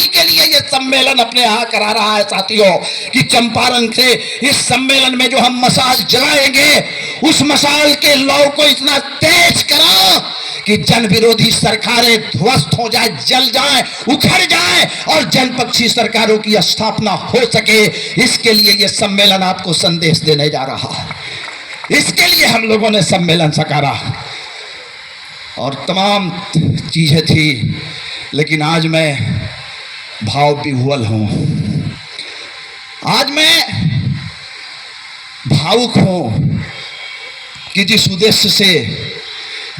के लिए ये सम्मेलन अपने यहाँ करा रहा है साथियों, कि चंपारण से इस सम्मेलन में जो हम मशाल जलाएंगे, उस मशाल के लौ को इतना तेज करो कि जन विरोधी सरकारें ध्वस्त हो जाए, जल जाए, उखड़ जाए और जनपक्षी सरकारों की स्थापना हो सके। इसके लिए यह सम्मेलन आपको संदेश देने जा रहा है। इसके लिए हम लोगों ने सम्मेलन सकारा और तमाम चीजें थी, लेकिन आज मैं भाव विह्वल हूं, आज मैं भावुक हूं कि जिस उद्देश्य से,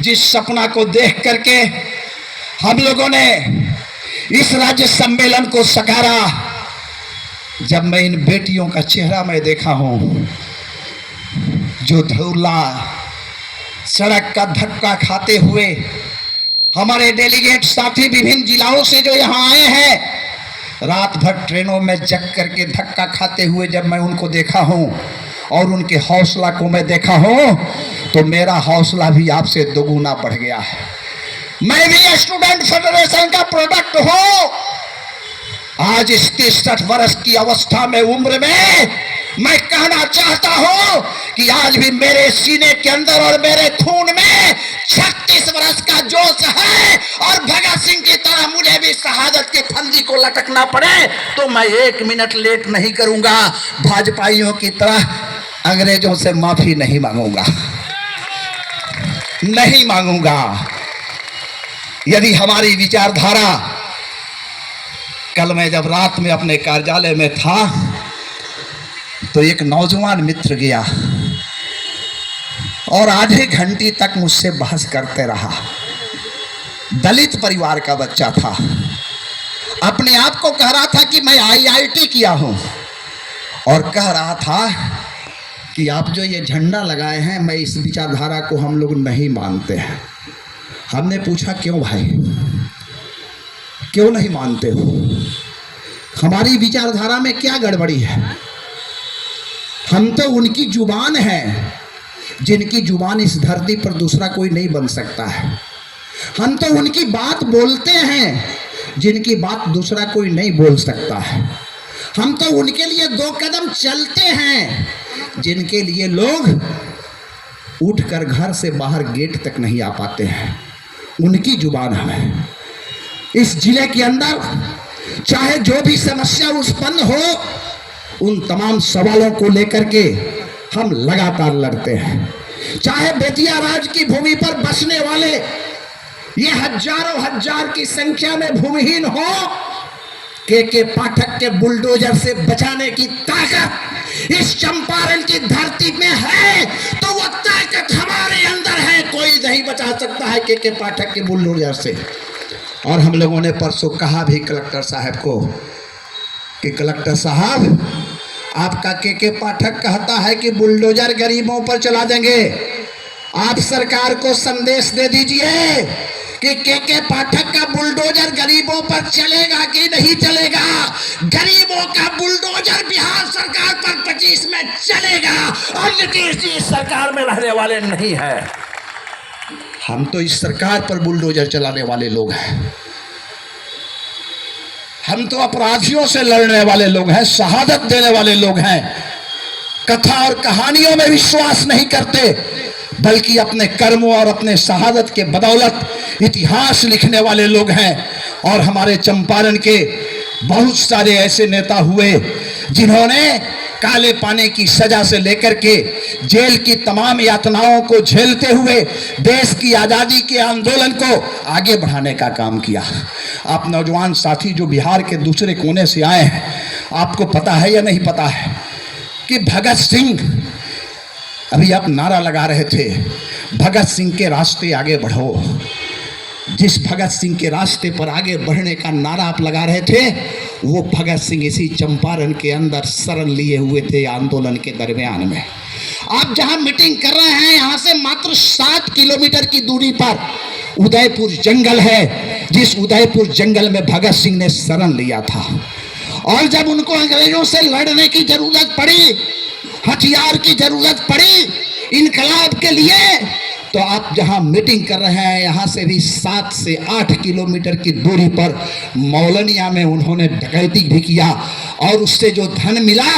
जिस सपना को देख करके हम लोगों ने इस राज्य सम्मेलन को सकारा, जब मैं इन बेटियों का चेहरा मैं देखा हूं जो धौला सड़क का धक्का खाते हुए, हमारे डेलीगेट साथी विभिन्न जिलाओं से जो यहाँ आए हैं, रात भर ट्रेनों में जग करके धक्का खाते हुए जब मैं उनको देखा हूं और उनके हौसला को मैं देखा हूं, तो मेरा हौसला भी आपसे दोगुना बढ़ गया है। मैं भी स्टूडेंट फेडरेशन का प्रोडक्ट हूं। आज इस 63 वर्ष की अवस्था में, उम्र में, मैं कहना चाहता हूं कि आज भी मेरे सीने के अंदर और मेरे खून में 36 वर्ष का जोश है, और भगत सिंह की तरह मुझे भी शहादत की फंदी को लटकना पड़े तो मैं 1 मिनट लेट नहीं करूंगा। भाजपाइयों की तरह अंग्रेजों से माफी नहीं मांगूंगा, नहीं मांगूंगा। यदि हमारी विचारधारा, कल मैं जब रात में अपने कार्यालय में था तो एक नौजवान मित्र गया और आधे घंटे तक मुझसे बहस करते रहा। दलित परिवार का बच्चा था, अपने आप को कह रहा था कि मैं IIT किया हूं, और कह रहा था कि आप जो ये झंडा लगाए हैं, मैं इस विचारधारा को हम लोग नहीं मानते हैं। हमने पूछा क्यों भाई, क्यों नहीं मानते हो? हमारी विचारधारा में क्या गड़बड़ी है? हम तो उनकी जुबान हैं जिनकी जुबान इस धरती पर दूसरा कोई नहीं बन सकता है। हम तो उनकी बात बोलते हैं जिनकी बात दूसरा कोई नहीं बोल सकता है। हम तो उनके लिए 2 कदम चलते हैं जिनके लिए लोग उठकर घर से बाहर गेट तक नहीं आ पाते हैं। उनकी जुबान है। इस जिले के अंदर चाहे जो भी समस्या उत्पन्न हो, उन तमाम सवालों को लेकर के हम लगातार लड़ते हैं। चाहे बेतिया राज की भूमि पर बसने वाले ये हजारों हजार की संख्या में भूमिहीन हो, के पाठक के बुलडोजर से बचाने की ताकत इस चंपारण की धरती में है, तो वो ताकत हमारे अंदर है। कोई नहीं बचा सकता है के पाठक के बुलडोजर से। और हम लोगों ने परसों कहा भी कलेक्टर साहब को कि कलेक्टर साहब, आपका के पाठक कहता है कि बुलडोजर गरीबों पर चला देंगे। आप सरकार को संदेश दे दीजिए कि के पाठक का बुलडोजर गरीबों पर चलेगा कि नहीं चलेगा। गरीबों का बुलडोजर बिहार सरकार पर 25 में चलेगा, और नीतीश जी इस सरकार में रहने वाले नहीं है। हम तो इस सरकार पर बुलडोजर चलाने वाले लोग हैं। हम तो अपराधियों से लड़ने वाले लोग हैं, शहादत देने वाले लोग हैं। कथा और कहानियों में विश्वास नहीं करते, बल्कि अपने कर्मों और अपने शहादत के बदौलत इतिहास लिखने वाले लोग हैं। और हमारे चंपारण के बहुत सारे ऐसे नेता हुए जिन्होंने काले पानी की सजा से लेकर के जेल की तमाम यातनाओं को झेलते हुए देश की आज़ादी के आंदोलन को आगे बढ़ाने का काम किया। आप नौजवान साथी जो बिहार के दूसरे कोने से आए हैं, आपको पता है या नहीं पता है कि भगत सिंह, अभी आप नारा लगा रहे थे, भगत सिंह के रास्ते आगे बढ़ो। जिस भगत सिंह के रास्ते पर आगे बढ़ने का नारा आप लगा रहे थे, वो भगत सिंह इसी चंपारण के अंदर शरण लिए हुए थे आंदोलन के दरमियान में। आप जहां मीटिंग कर रहे हैं, यहां से मात्र 7 किलोमीटर की दूरी पर उदयपुर जंगल है, जिस उदयपुर जंगल में भगत सिंह ने शरण लिया था। और जब उनको अंग्रेजों से लड़ने की जरूरत पड़ी, हथियार की जरूरत पड़ी इनकलाब के लिए, तो आप जहां मीटिंग कर रहे हैं यहां से भी 7 से 8 किलोमीटर की दूरी पर मौलनिया में उन्होंने डकैती भी किया और उससे जो धन मिला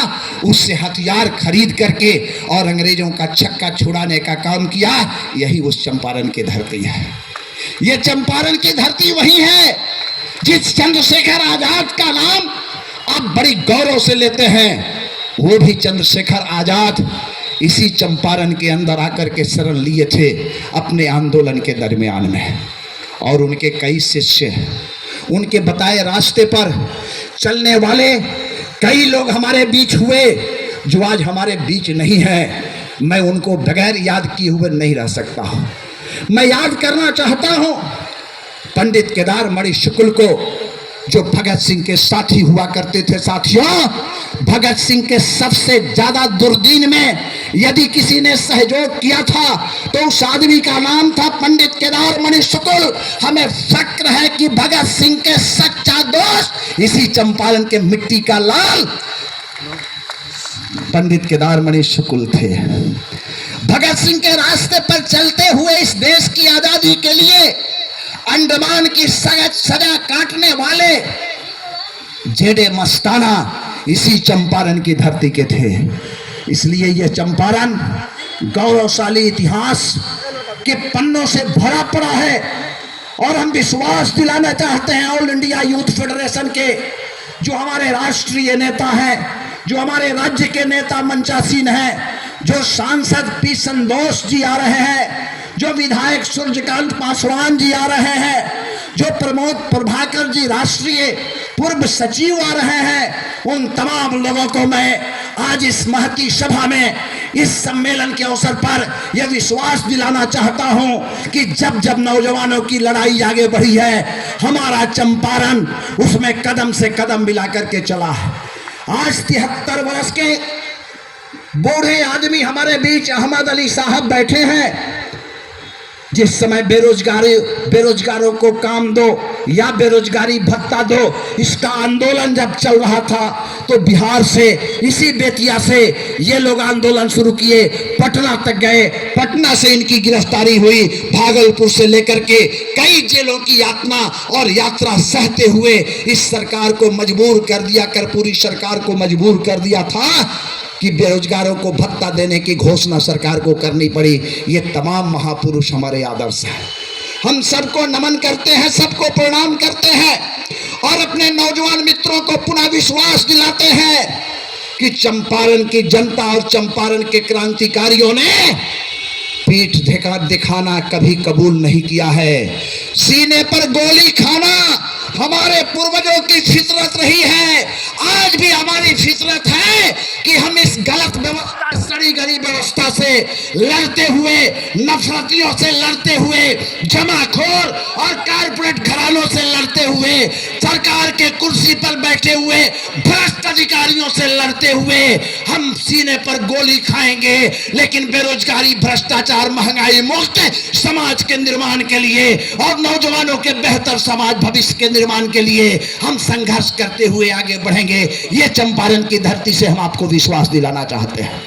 उससे हथियार खरीद करके और अंग्रेजों का छक्का छुड़ाने का काम किया। यही उस चंपारण की धरती है। ये चंपारण की धरती वही है जिस चंद्रशेखर आजाद का नाम आप बड़ी गौरव से लेते हैं। वो भी चंद्रशेखर आजाद इसी चंपारण के अंदर आकर के शरण लिए थे अपने आंदोलन के दरमियान में। और उनके कई शिष्य, उनके बताए रास्ते पर चलने वाले कई लोग हमारे बीच हुए जो आज हमारे बीच नहीं है। मैं उनको बगैर याद किए हुए नहीं रह सकता हूं। मैं याद करना चाहता हूं पंडित केदार मणि शुक्ल को, जो भगत सिंह के साथी हुआ करते थे। साथियों, भगत सिंह के सबसे ज्यादा दुर्दीन में यदि किसी ने सहयोग किया था तो उस आदमी का नाम था पंडित केदार मणि शुक्ल। हमें फक्र है कि भगत सिंह के सच्चा दोस्त इसी चंपारण के मिट्टी का लाल पंडित केदार मणि शुक्ल थे। भगत सिंह के रास्ते पर चलते हुए इस देश की आजादी के लिए अंडमान की सजा काटने वाले जेडे मस्ताना इसी चंपारण की धरती के थे। इसलिए यह चंपारण गौरवशाली इतिहास के पन्नों से भरा पड़ा है। और हम विश्वास दिलाना चाहते हैं ऑल इंडिया यूथ फेडरेशन के जो हमारे राष्ट्रीय नेता हैं, जो हमारे राज्य के नेता मंचासीन हैं, जो सांसद पी संतोष जी आ रहे हैं, जो विधायक सूर्यकांत पासवान जी आ रहे हैं, जो प्रमोद प्रभाकर जी राष्ट्रीय पूर्व सचिव आ रहे हैं, उन तमाम लोगों को मैं आज इस महती सभा में इस सम्मेलन के अवसर पर यह विश्वास दिलाना चाहता हूं कि जब जब नौजवानों की लड़ाई आगे बढ़ी है, हमारा चंपारण उसमें कदम से कदम मिला करके चला है। आज 73 वर्ष के बूढ़े आदमी हमारे बीच अहमद अली साहब बैठे हैं। जिस समय बेरोजगारों को काम दो या बेरोजगारी भत्ता दो, इसका आंदोलन जब चल रहा था तो बिहार से, इसी बेतिया से ये लोग आंदोलन शुरू किए, पटना तक गए। पटना से इनकी गिरफ्तारी हुई, भागलपुर से लेकर के कई जेलों की यात्रा सहते हुए इस सरकार को मजबूर कर दिया, कर्पूरी सरकार को मजबूर कर दिया था कि बेरोजगारों को भत्ता देने की घोषणा सरकार को करनी पड़ी। ये तमाम महापुरुष हमारे आदर्श हैं। हम सबको नमन करते हैं, सबको प्रणाम करते हैं और अपने नौजवान मित्रों को पुनः विश्वास दिलाते हैं कि चंपारण की जनता और चंपारण के क्रांतिकारियों ने पीठ दिखाना कभी कबूल नहीं किया है। सीने पर गोली खाना हमारे पूर्वजों की फितरत रही है, आज भी हमारी फितरत है कि हम इस गलत व्यवस्था, सड़ी गली व्यवस्था से लड़ते हुए, नफरतियों से लड़ते हुए, जमाखोर और कारपोरेट घरानों से लड़ते हुए, सरकार के कुर्सी पर बैठे हुए भ्रष्ट अधिकारियों से लड़ते हुए हम सीने पर गोली खाएंगे। लेकिन बेरोजगारी, भ्रष्टाचार, महंगाई मुक्त समाज के निर्माण के लिए और नौजवानों के बेहतर समाज भविष्य के निर्माण के लिए हम संघर्ष करते हुए आगे बढ़ेंगे। ये चंपारण की धरती से हम आपको विश्वास दिलाना चाहते हैं।